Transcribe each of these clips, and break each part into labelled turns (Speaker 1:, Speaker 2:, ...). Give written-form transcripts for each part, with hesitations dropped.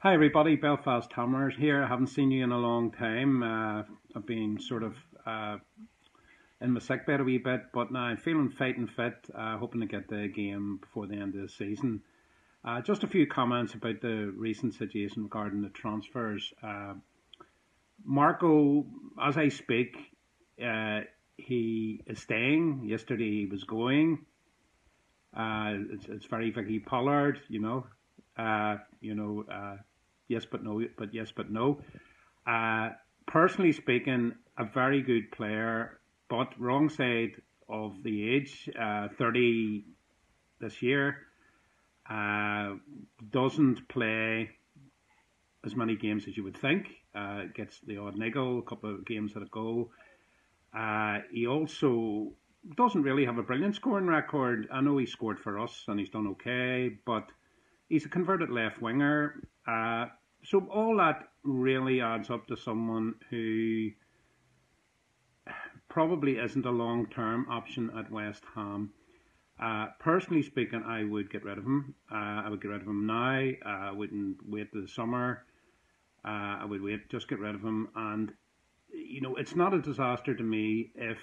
Speaker 1: Hi everybody, Belfast Hammer here. I haven't seen you in a long time. I've been sort of in my sick bed a wee bit, but now I'm feeling fighting fit, hoping to get the game before the end of the season. Just a few comments about the recent situation regarding the transfers. Marco, as I speak, he is staying. Yesterday he was going. It's very Vicky Pollard, yes but no, but yes but no. Personally speaking, a very good player, but wrong side of the age, 30 this year, doesn't play as many games as you would think. Gets the odd niggle, a couple of games at a go. He also doesn't really have a brilliant scoring record. I know he scored for us and he's done okay, but he's a converted left winger. So all that really adds up to someone who probably isn't a long-term option at West Ham. Personally speaking, I would get rid of him. I would get rid of him now. I wouldn't wait till the summer. I would wait, just get rid of him. And, it's not a disaster to me if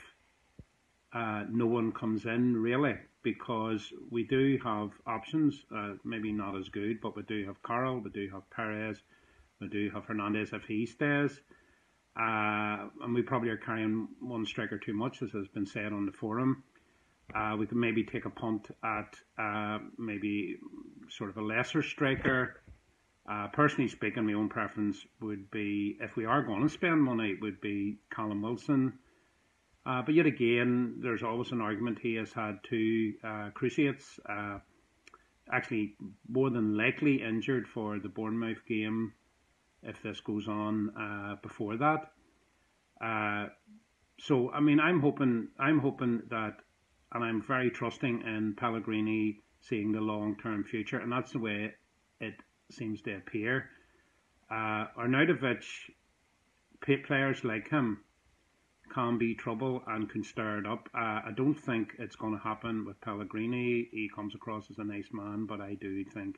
Speaker 1: no one comes in, really, because we do have options, maybe not as good, but we do have Carroll, we do have Perez, we do have Hernandez if he stays, and we probably are carrying one striker too much, as has been said on the forum. We could maybe take a punt at maybe sort of a lesser striker. Personally speaking, my own preference would be, if we are going to spend money, would be Callum Wilson. But yet again, there's always an argument. He has had two cruciates, actually more than likely injured for the Bournemouth game if this goes on before that. So I mean, I'm hoping that, and I'm very trusting in Pellegrini seeing the long-term future, and that's the way it seems to appear. Arnautovic, players like him can be trouble and can stir it up. I don't think it's going to happen with Pellegrini. He comes across as a nice man, but I do think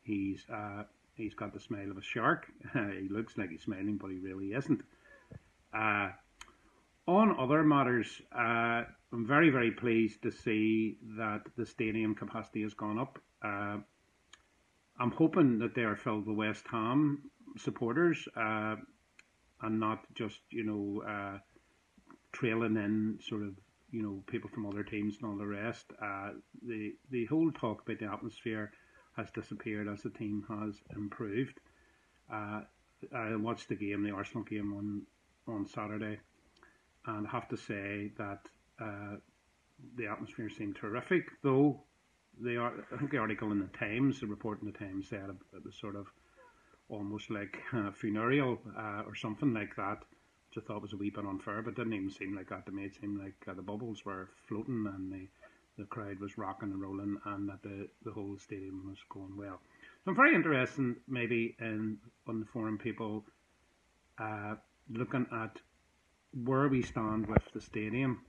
Speaker 1: he's got the smile of a shark. He looks like he's smiling, but he really isn't. On other matters, I'm very, very pleased to see that the stadium capacity has gone up. I'm hoping that they are filled with West Ham supporters and not just, trailing in sort of, people from other teams and all the rest. The whole talk about the atmosphere has disappeared as the team has improved. I watched the Arsenal game on Saturday, and I have to say that the atmosphere seemed terrific, though I think the article in the Times, the report in the Times said it was sort of almost like funereal or something like that, which I thought was a wee bit unfair, but it didn't even seem like that to me. It seemed like the bubbles were floating and the crowd was rocking and rolling, and that the whole stadium was going well. So I'm very interested maybe on the forum people looking at where we stand with the stadium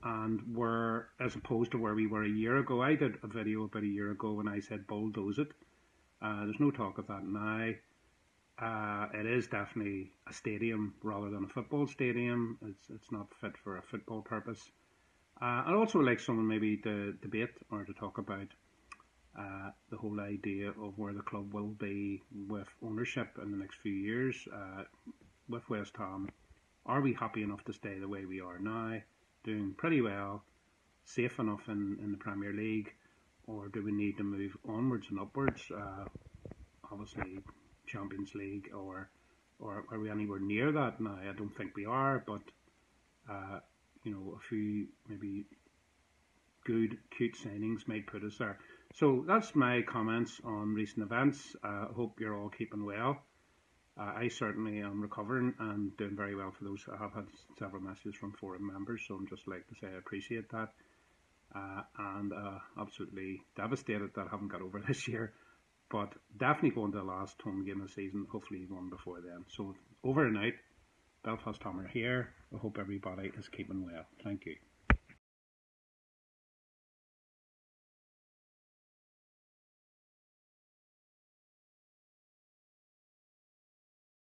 Speaker 1: and where, as opposed to where we were a year ago. I did a video about a year ago when I said bulldoze it. There's no talk of that now. It is definitely a stadium rather than a football stadium. It's not fit for a football purpose. I'd also like someone maybe to debate or to talk about the whole idea of where the club will be with ownership in the next few years. With West Ham, are we happy enough to stay the way we are now, doing pretty well, safe enough in the Premier League, or do we need to move onwards and upwards? Obviously, Champions League, or are we anywhere near that now? I don't think we are, but a few maybe good, cute signings might put us there. So that's my comments on recent events. I hope you're all keeping well. I certainly am recovering and doing very well. For those, I have had several messages from forum members, so I'm just like to say I appreciate that. And absolutely devastated that I haven't got over this year, but definitely going to the last home game of the season, hopefully one before then. So over and out, Belfast Hammer here. I hope everybody is keeping well. Thank you.